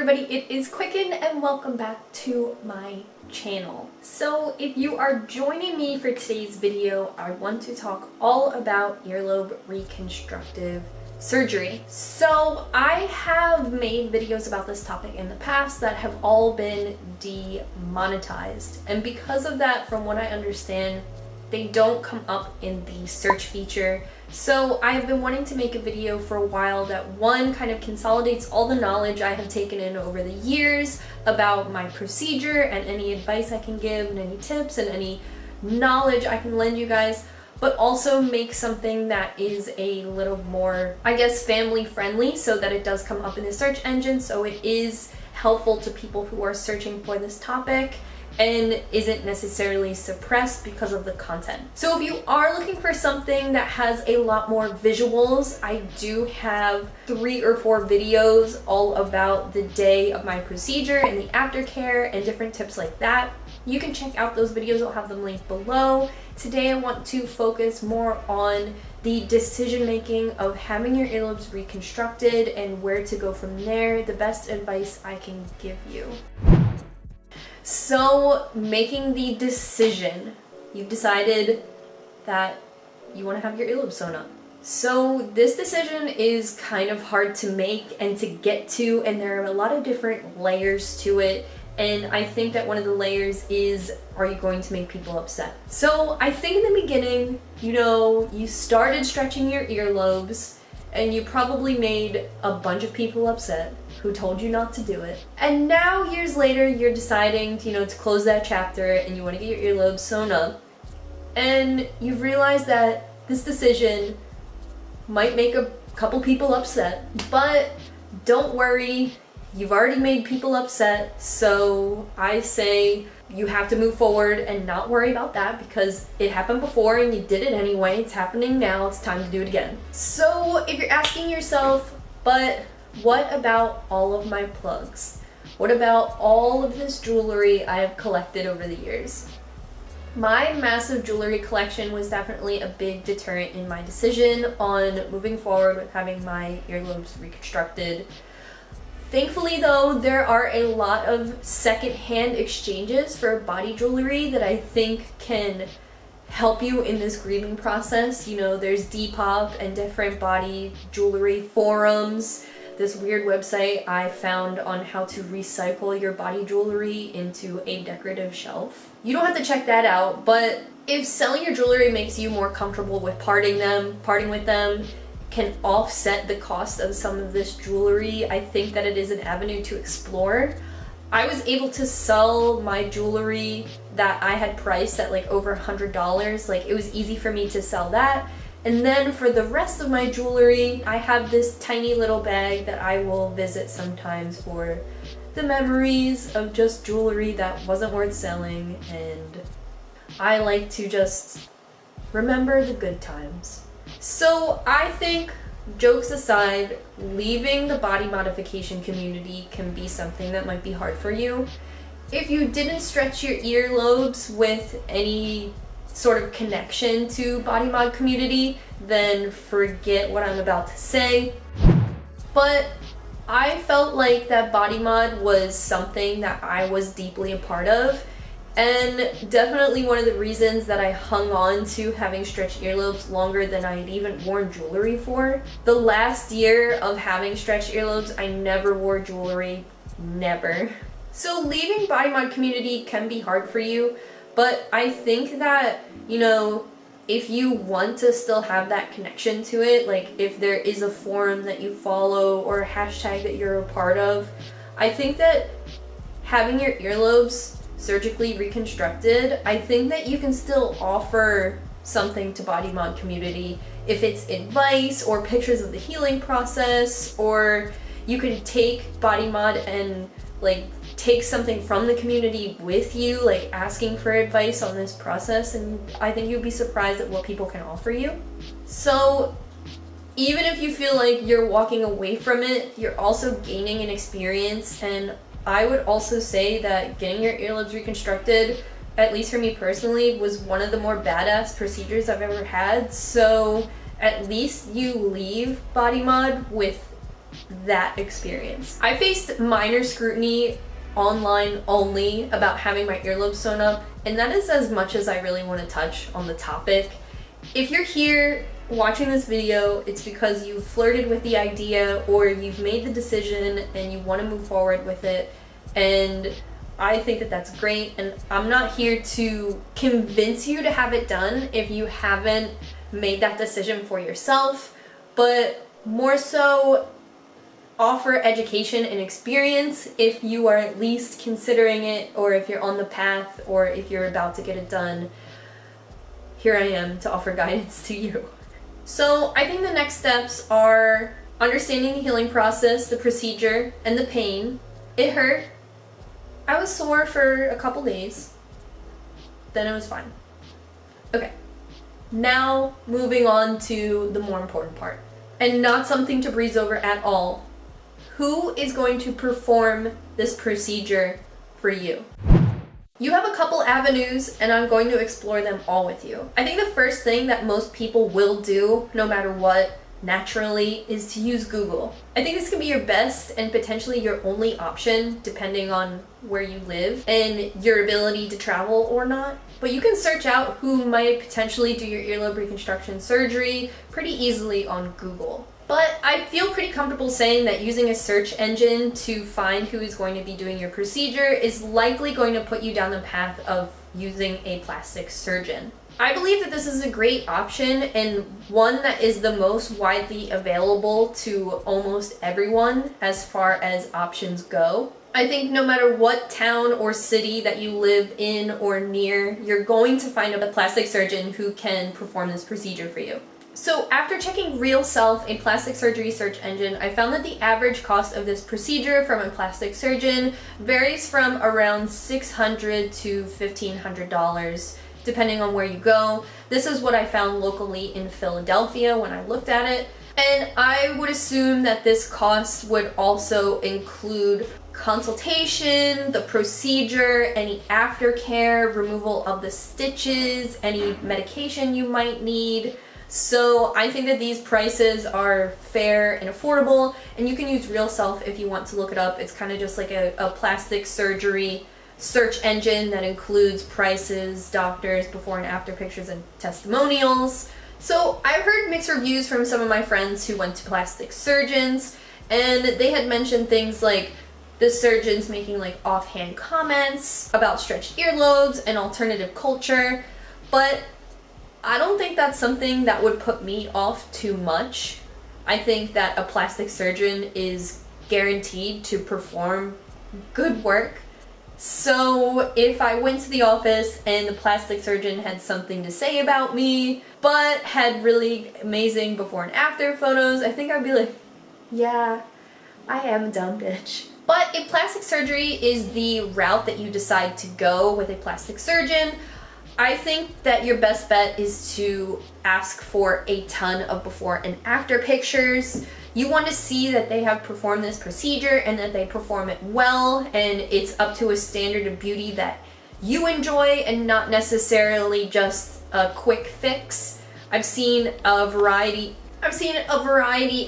everybody, it is Quicken and welcome back to my channel. So if you are joining me for today's video, I want to talk all about earlobe reconstructive surgery. So I have made videos about this topic in the past that have all been demonetized, and because of that, from what I understand, they don't come up in the search feature. So I have been wanting to make a video for a while that one kind of consolidates all the knowledge I have taken in over the years about my procedure and any advice I can give and any tips and any knowledge I can lend you guys, but also make something that is a little more, I guess, family friendly so that it does come up in the search engine, so it is helpful to people who are searching for this topic and isn't necessarily suppressed because of the content. So if you are looking for something that has a lot more visuals, I do have 3 or 4 videos all about the day of my procedure and the aftercare and different tips like that. You can check out those videos, I'll have them linked below. Today I want to focus more on the decision making of having your earlobes reconstructed and where to go from there, the best advice I can give you. So, making the decision, you've decided that you want to have your earlobe sewn up. So this decision is kind of hard to make and to get to, and there are a lot of different layers to it, and I think that one of the layers is, are you going to make people upset? So I think in the beginning, you started stretching your earlobes, and you probably made a bunch of people upset who told you not to do it. And now, years later, you're deciding to close that chapter and you want to get your earlobes sewn up. And you've realized that this decision might make a couple people upset, but don't worry, you've already made people upset, so I say you have to move forward and not worry about that because it happened before and you did it anyway. It's happening now, it's time to do it again. So if you're asking yourself, but what about all of my plugs? What about all of this jewelry I have collected over the years? My massive jewelry collection was definitely a big deterrent in my decision on moving forward with having my earlobes reconstructed. Thankfully though, there are a lot of second-hand exchanges for body jewelry that I think can help you in this grieving process. There's Depop and different body jewelry forums. This weird website I found on how to recycle your body jewelry into a decorative shelf. You don't have to check that out, but if selling your jewelry makes you more comfortable with parting with them can offset the cost of some of this jewelry, I think that it is an avenue to explore. I was able to sell my jewelry that I had priced at like over $100. It was easy for me to sell that. And then for the rest of my jewelry, I have this tiny little bag that I will visit sometimes for the memories of just jewelry that wasn't worth selling, and I like to just remember the good times. So I think, jokes aside, leaving the body modification community can be something that might be hard for you. If you didn't stretch your earlobes with any sort of connection to body mod community, then forget what I'm about to say. But I felt like that body mod was something that I was deeply a part of, and definitely one of the reasons that I hung on to having stretched earlobes longer than I had even worn jewelry for. The last year of having stretched earlobes, I never wore jewelry, never. So leaving body mod community can be hard for you, but I think that, if you want to still have that connection to it, like if there is a forum that you follow or a hashtag that you're a part of, I think that having your earlobes surgically reconstructed, I think that you can still offer something to body mod community. If it's advice or pictures of the healing process, or you can take body mod and take something from the community with you, asking for advice on this process, and I think you'd be surprised at what people can offer you. So even if you feel like you're walking away from it, you're also gaining an experience, and I would also say that getting your earlobes reconstructed, at least for me personally, was one of the more badass procedures I've ever had. So at least you leave body mod with that experience. I faced minor scrutiny online only about having my earlobe sewn up, and that is as much as I really want to touch on the topic. If you're here watching this video, it's because you've flirted with the idea or you've made the decision and you want to move forward with it, and I think that that's great, and I'm not here to convince you to have it done if you haven't made that decision for yourself, but more so offer education and experience if you are at least considering it, or if you're on the path, or if you're about to get it done. Here I am to offer guidance to you. So I think the next steps are understanding the healing process, the procedure, and the pain. It hurt. I was sore for a couple days. Then it was fine. Okay. Now moving on to the more important part, and not something to breeze over at all. Who is going to perform this procedure for you? You have a couple avenues, and I'm going to explore them all with you. I think the first thing that most people will do, no matter what, naturally, is to use Google. I think this can be your best and potentially your only option, depending on where you live and your ability to travel or not. But you can search out who might potentially do your earlobe reconstruction surgery pretty easily on Google. But I feel pretty comfortable saying that using a search engine to find who is going to be doing your procedure is likely going to put you down the path of using a plastic surgeon. I believe that this is a great option, and one that is the most widely available to almost everyone as far as options go. I think no matter what town or city that you live in or near, you're going to find a plastic surgeon who can perform this procedure for you. So after checking RealSelf, a plastic surgery search engine, I found that the average cost of this procedure from a plastic surgeon varies from around $600 to $1,500, depending on where you go. This is what I found locally in Philadelphia when I looked at it. And I would assume that this cost would also include consultation, the procedure, any aftercare, removal of the stitches, any medication you might need. So I think that these prices are fair and affordable, and you can use RealSelf if you want to look it up. It's kind of just like a plastic surgery search engine that includes prices, doctors, before and after pictures, and testimonials. So I've heard mixed reviews from some of my friends who went to plastic surgeons, and they had mentioned things like the surgeons making like offhand comments about stretched earlobes and alternative culture, but I don't think that's something that would put me off too much. I think that a plastic surgeon is guaranteed to perform good work. So if I went to the office and the plastic surgeon had something to say about me, but had really amazing before and after photos, I think I'd be like, yeah, I am a dumb bitch. But if plastic surgery is the route that you decide to go with a plastic surgeon, I think that your best bet is to ask for a ton of before and after pictures. You want to see that they have performed this procedure and that they perform it well, and it's up to a standard of beauty that you enjoy and not necessarily just a quick fix. I've seen a variety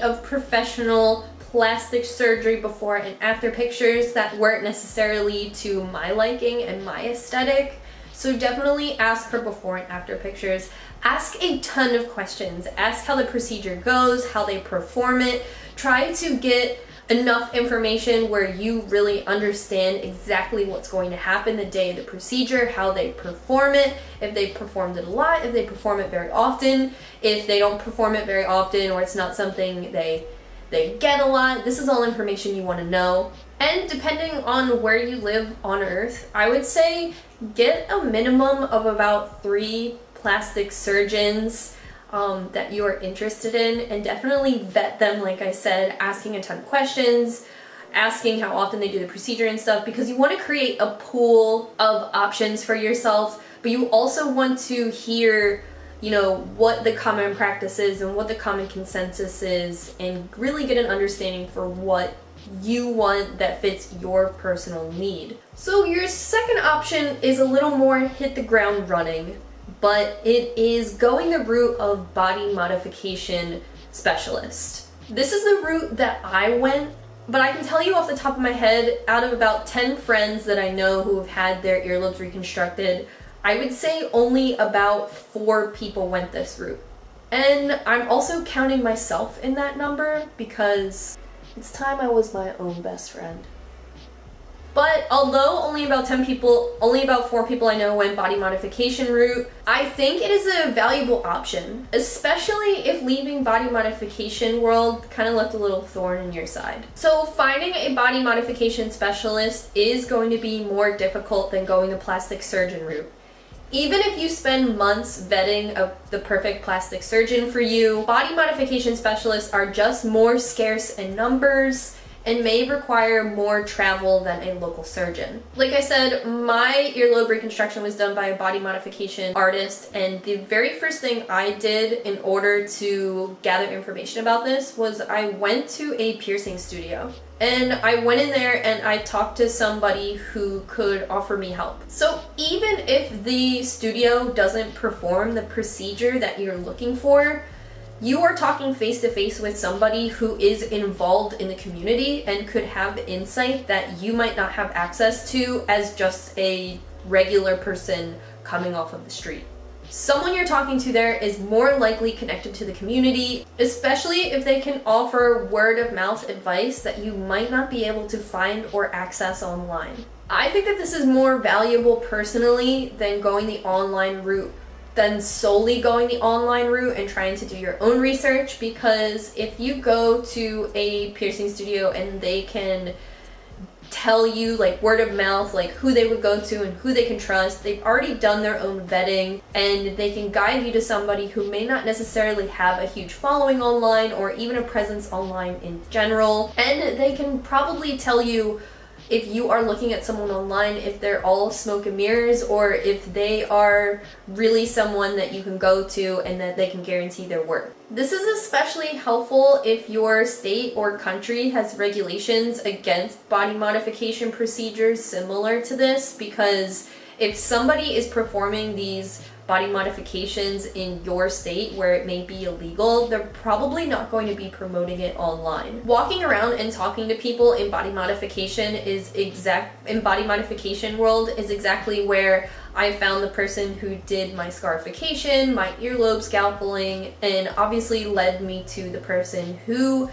of professional plastic surgery before and after pictures that weren't necessarily to my liking and my aesthetic. So definitely ask for before and after pictures. Ask a ton of questions. Ask how the procedure goes, how they perform it. Try to get enough information where you really understand exactly what's going to happen the day of the procedure, how they perform it, if they performed it a lot, if they perform it very often, if they don't perform it very often, or it's not something they get a lot. This is all information you want to know. And depending on where you live on Earth, I would say get a minimum of about 3 plastic surgeons that you are interested in, and definitely vet them, like I said, asking a ton of questions, asking how often they do the procedure and stuff, because you want to create a pool of options for yourself, but you also want to hear, you know, what the common practice is and what the common consensus is, and really get an understanding for what you want that fits your personal need. So your second option is a little more hit the ground running, but it is going the route of body modification specialist. This is the route that I went, but I can tell you off the top of my head, out of about 10 friends that I know who have had their earlobes reconstructed, I would say only about 4 people went this route. And I'm also counting myself in that number because it's time I was my own best friend. But although only about 4 people I know went body modification route, I think it is a valuable option, especially if leaving body modification world kind of left a little thorn in your side. So finding a body modification specialist is going to be more difficult than going the plastic surgeon route. Even if you spend months vetting the perfect plastic surgeon for you, body modification specialists are just more scarce in numbers and may require more travel than a local surgeon. Like I said, my earlobe reconstruction was done by a body modification artist, and the very first thing I did in order to gather information about this was I went to a piercing studio. And I went in there and I talked to somebody who could offer me help. So even if the studio doesn't perform the procedure that you're looking for, you are talking face to face with somebody who is involved in the community and could have insight that you might not have access to as just a regular person coming off of the street. Someone you're talking to there is more likely connected to the community, especially if they can offer word of mouth advice that you might not be able to find or access online. I think that this is more valuable personally than going the online route, than solely going the online route and trying to do your own research, because if you go to a piercing studio and they can tell you like word of mouth like who they would go to and who they can trust, they've already done their own vetting and they can guide you to somebody who may not necessarily have a huge following online or even a presence online in general, and they can probably tell you if you are looking at someone online, if they're all smoke and mirrors, or if they are really someone that you can go to and that they can guarantee their work. This is especially helpful if your state or country has regulations against body modification procedures similar to this, because if somebody is performing these body modifications in your state where it may be illegal, they're probably not going to be promoting it online. Walking around and talking to people in body modification world is exactly where I found the person who did my scarification, my earlobe scalpeling, and obviously led me to the person who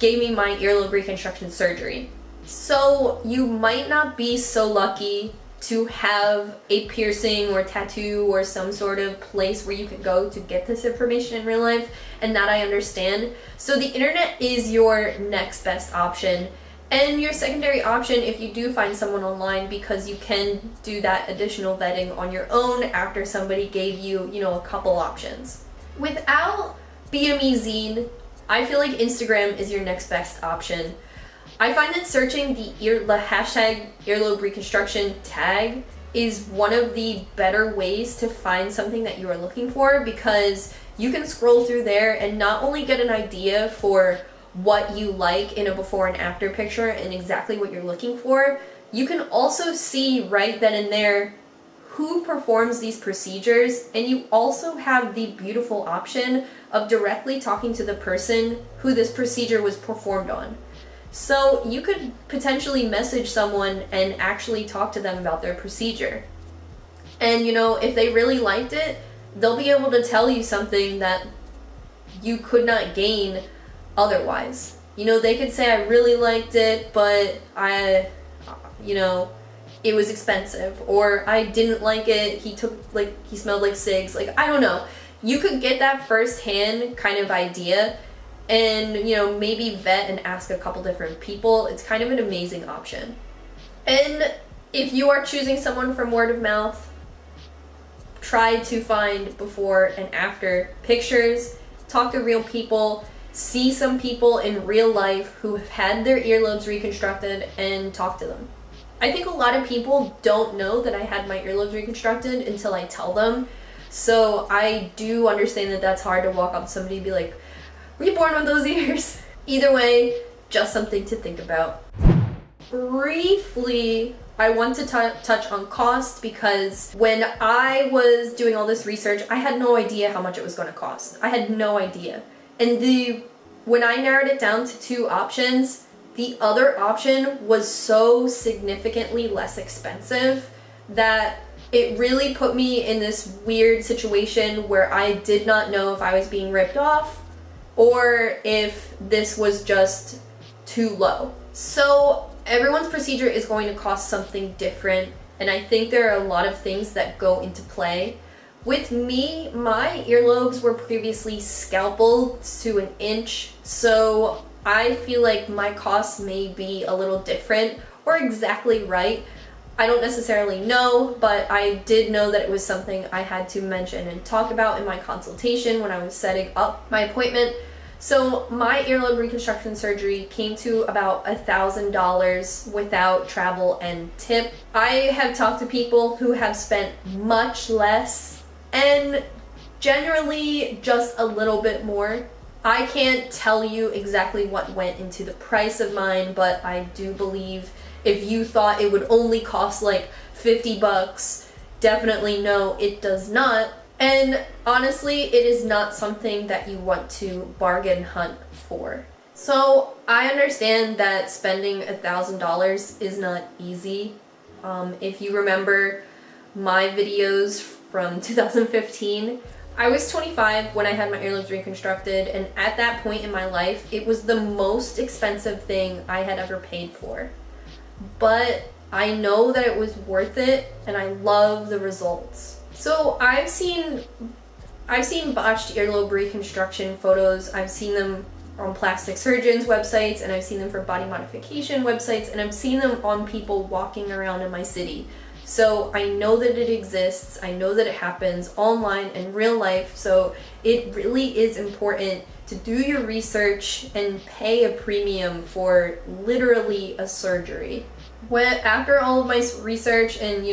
gave me my earlobe reconstruction surgery. So you might not be so lucky to have a piercing or tattoo or some sort of place where you can go to get this information in real life, and that I understand. So the internet is your next best option and your secondary option if you do find someone online, because you can do that additional vetting on your own after somebody gave you, a couple options. Without BME Zine, I feel like Instagram is your next best option. I find that searching the hashtag earlobe reconstruction tag is one of the better ways to find something that you are looking for, because you can scroll through there and not only get an idea for what you like in a before and after picture and exactly what you're looking for, you can also see right then and there who performs these procedures, and you also have the beautiful option of directly talking to the person who this procedure was performed on. So you could potentially message someone and actually talk to them about their procedure. And if they really liked it, they'll be able to tell you something that you could not gain otherwise. They could say, I really liked it, but it was expensive, or I didn't like it, he smelled like cigs, I don't know. You could get that first-hand kind of idea and maybe vet and ask a couple different people. It's kind of an amazing option. And if you are choosing someone from word of mouth, try to find before and after pictures, talk to real people, see some people in real life who have had their earlobes reconstructed, and talk to them. I think a lot of people don't know that I had my earlobes reconstructed until I tell them. So I do understand that that's hard to walk up to somebody and be like, were you born with those ears? Either way, just something to think about. Briefly, I want to touch on cost, because when I was doing all this research, I had no idea how much it was going to cost. I had no idea. And the when I narrowed it down to 2 options, the other option was so significantly less expensive that it really put me in this weird situation where I did not know if I was being ripped off or if this was just too low. So everyone's procedure is going to cost something different, and I think there are a lot of things that go into play. With me, my earlobes were previously scalpeled to an inch, so I feel like my costs may be a little different or exactly right. I don't necessarily know, but I did know that it was something I had to mention and talk about in my consultation when I was setting up my appointment. So my earlobe reconstruction surgery came to about $1,000 without travel and tip. I have talked to people who have spent much less and generally just a little bit more. I can't tell you exactly what went into the price of mine, but I do believe if you thought it would only cost like 50 bucks, definitely no, it does not. And honestly, it is not something that you want to bargain hunt for. So I understand that spending $1,000 is not easy. If you remember my videos from 2015, I was 25 when I had my earlobes reconstructed, and at that point in my life, it was the most expensive thing I had ever paid for. But I know that it was worth it, and I love the results. So I've seen botched earlobe reconstruction photos. I've seen them on plastic surgeons' websites, and I've seen them for body modification websites, and I've seen them on people walking around in my city. So I know that it exists, I know that it happens online in real life, so it really is important to do your research and pay a premium for literally a surgery. After all of my research and,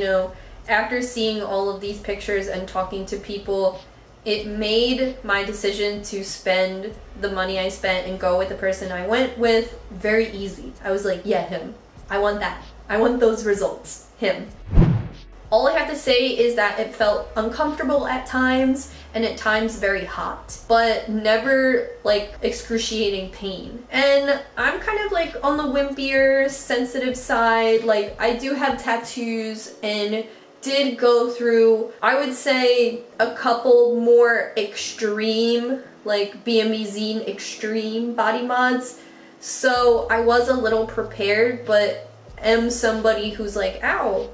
after seeing all of these pictures and talking to people, it made my decision to spend the money I spent and go with the person I went with very easy. I was like, yeah, him. I want that. I want those results. Him. All I have to say is that it felt uncomfortable at times and at times very hot, but never like excruciating pain. And I'm kind of like on the wimpier, sensitive side. Like I do have tattoos and did go through, I would say, a couple more extreme, like BMBZ extreme body mods. So I was a little prepared, but am somebody who's like, ow,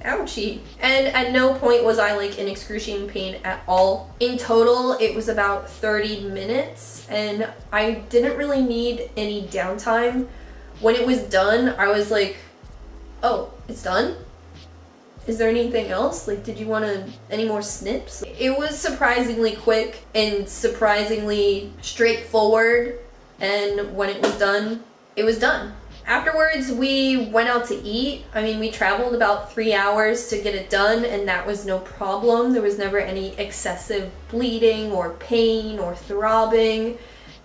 ouchie. And at no point was I like in excruciating pain at all. In total, it was about 30 minutes and I didn't really need any downtime. When it was done, I was like, oh, it's done? Is there anything else? Like, did you want any more snips? It was surprisingly quick and surprisingly straightforward, and when it was done, it was done. Afterwards, we went out to eat. I mean, we traveled about 3 hours to get it done, and that was no problem. There was never any excessive bleeding or pain or throbbing.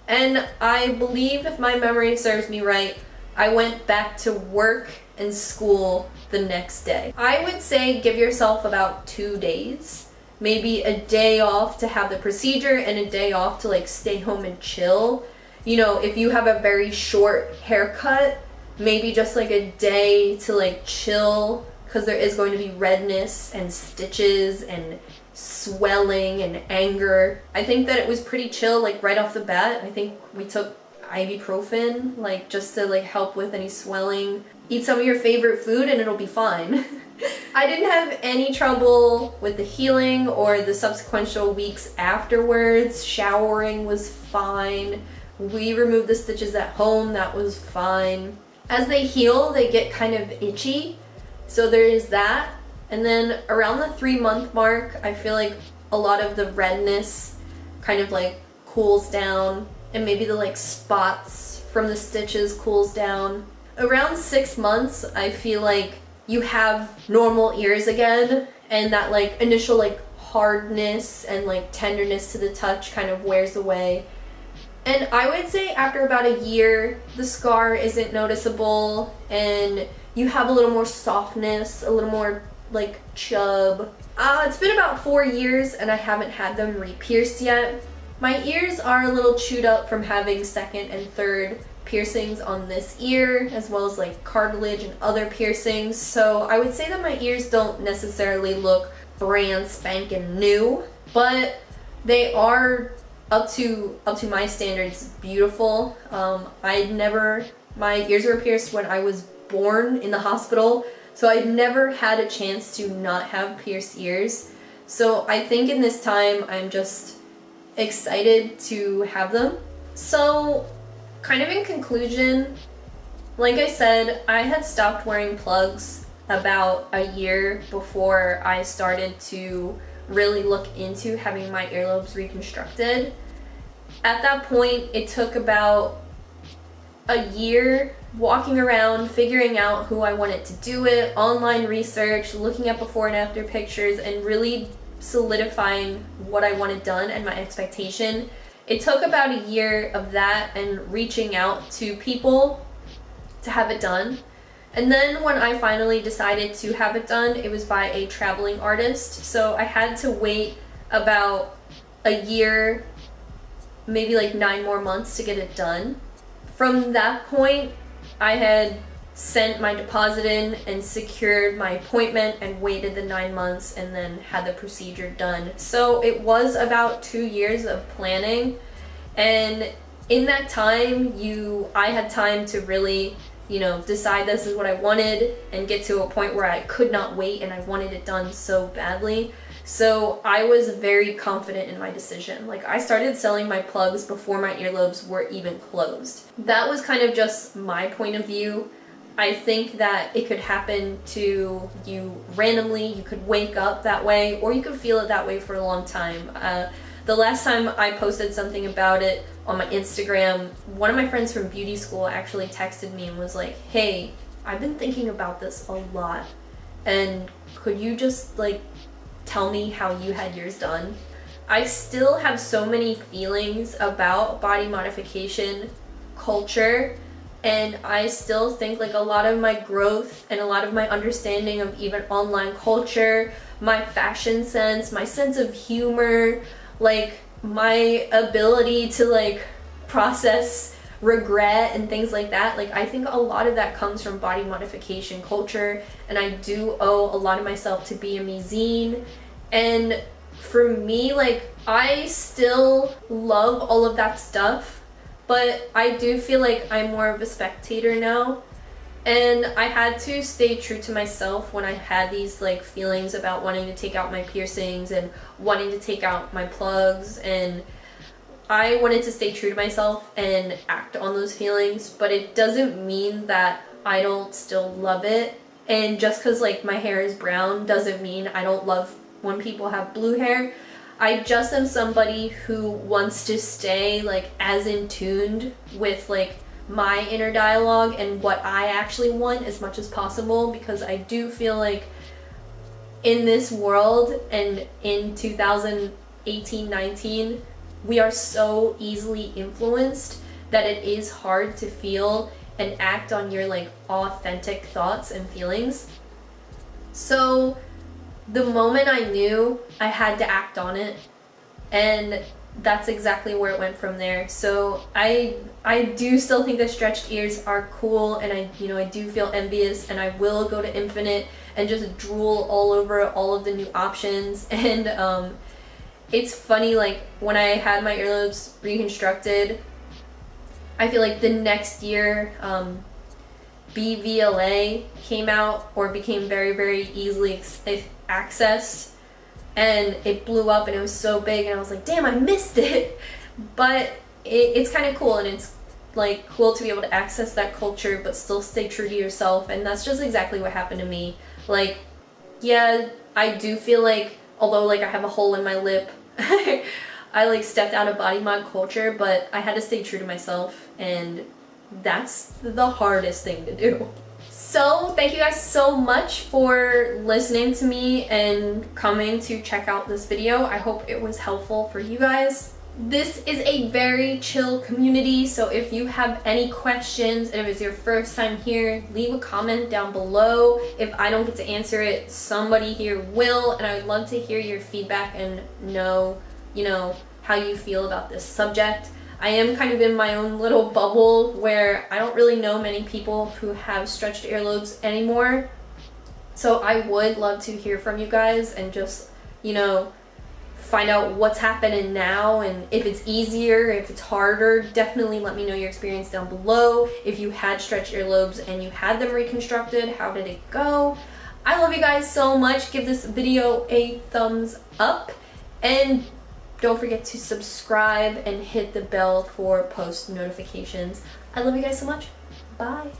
And I believe, if my memory serves me right, I went back to work and school the next day. I would say give yourself about 2 days. Maybe a day off to have the procedure and a day off to like stay home and chill. If you have a very short haircut, maybe just like a day to like chill, because there is going to be redness and stitches and swelling and anger. I think that it was pretty chill, like right off the bat. I think we took ibuprofen, like just to like help with any swelling. Eat some of your favorite food and it'll be fine. I didn't have any trouble with the healing or the subsequent weeks afterwards. Showering was fine. We removed the stitches at home, that was fine. As they heal, they get kind of itchy, so there is that. And then around the 3-month mark, I feel like a lot of the redness kind of like cools down, and maybe the like spots from the stitches cools down. Around 6 months, I feel like you have normal ears again, and that like initial like hardness and like tenderness to the touch kind of wears away. And I would say after about a year, the scar isn't noticeable and you have a little more softness, a little more like chub. It's been about 4 years and I haven't had them re-pierced yet. My ears are a little chewed up from having second and third piercings on this ear, as well as like cartilage and other piercings. So I would say that my ears don't necessarily look brand spanking new, but they are up to my standards beautiful. My ears were pierced when I was born in the hospital, so I'd never had a chance to not have pierced ears. So I think in this time I'm just excited to have them. So kind of in conclusion, like I said, I had stopped wearing plugs about a year before I started to really look into having my earlobes reconstructed. At that point, it took about a year walking around, figuring out who I wanted to do it, online research, looking at before and after pictures, and really solidifying what I wanted done and my expectation. It took about a year of that and reaching out to people to have it done. And then when I finally decided to have it done, it was by a traveling artist. So I had to wait about a year, maybe like 9 more months to get it done. From that point, I had sent my deposit in and secured my appointment and waited the 9 months and then had the procedure done. So it was about 2 years of planning, and in that time I had time to really, decide this is what I wanted and get to a point where I could not wait and I wanted it done so badly. So I was very confident in my decision. Like, I started selling my plugs before my earlobes were even closed. That was kind of just my point of view. I think that it could happen to you randomly. You could wake up that way, or you could feel it that way for a long time. The last time I posted something about it on my Instagram, one of my friends from beauty school actually texted me and was like, hey, I've been thinking about this a lot, and could you just tell me how you had yours done? I still have so many feelings about body modification culture, and I still think a lot of my growth and a lot of my understanding of even online culture, my fashion sense, my sense of humor, my ability to process regret and things like that, I think a lot of that comes from body modification culture, and I do owe a lot of myself to be a zine. And for me, I still love all of that stuff, but I do feel like I'm more of a spectator now, and I had to stay true to myself when I had these feelings about wanting to take out my piercings and wanting to take out my plugs, and I wanted to stay true to myself and act on those feelings. But it doesn't mean that I don't still love it, and just because my hair is brown doesn't mean I don't love when people have blue hair. I just am somebody who wants to stay as in tuned with my inner dialogue and what I actually want as much as possible, because I do feel in this world and in 2018-19, we are so easily influenced that it is hard to feel and act on your authentic thoughts and feelings. So the moment I knew, I had to act on it, and that's exactly where it went from there. So I do still think that stretched ears are cool, and I do feel envious, and I will go to Infinite and just drool all over all of the new options. And it's funny, when I had my earlobes reconstructed, I feel the next year BVLA came out, or became very, very easily accessed, and it blew up and it was so big, and I was like, damn, I missed it. But it's kind of cool, and it's cool to be able to access that culture but still stay true to yourself, and that's just exactly what happened to me. Yeah, I do feel although I have a hole in my lip, I stepped out of body mod culture, but I had to stay true to myself, and that's the hardest thing to do. So thank you guys so much for listening to me and coming to check out this video. I hope it was helpful for you guys. This is a very chill community, so if you have any questions and if it's your first time here, leave a comment down below. If I don't get to answer it, somebody here will, and I would love to hear your feedback and know, how you feel about this subject. I am kind of in my own little bubble where I don't really know many people who have stretched earlobes anymore. So I would love to hear from you guys and just, you know, find out what's happening now, and if it's easier, if it's harder. Definitely let me know your experience down below. If you had stretched earlobes and you had them reconstructed, how did it go? I love you guys so much. Give this video a thumbs up, and don't forget to subscribe and hit the bell for post notifications. I love you guys so much. Bye.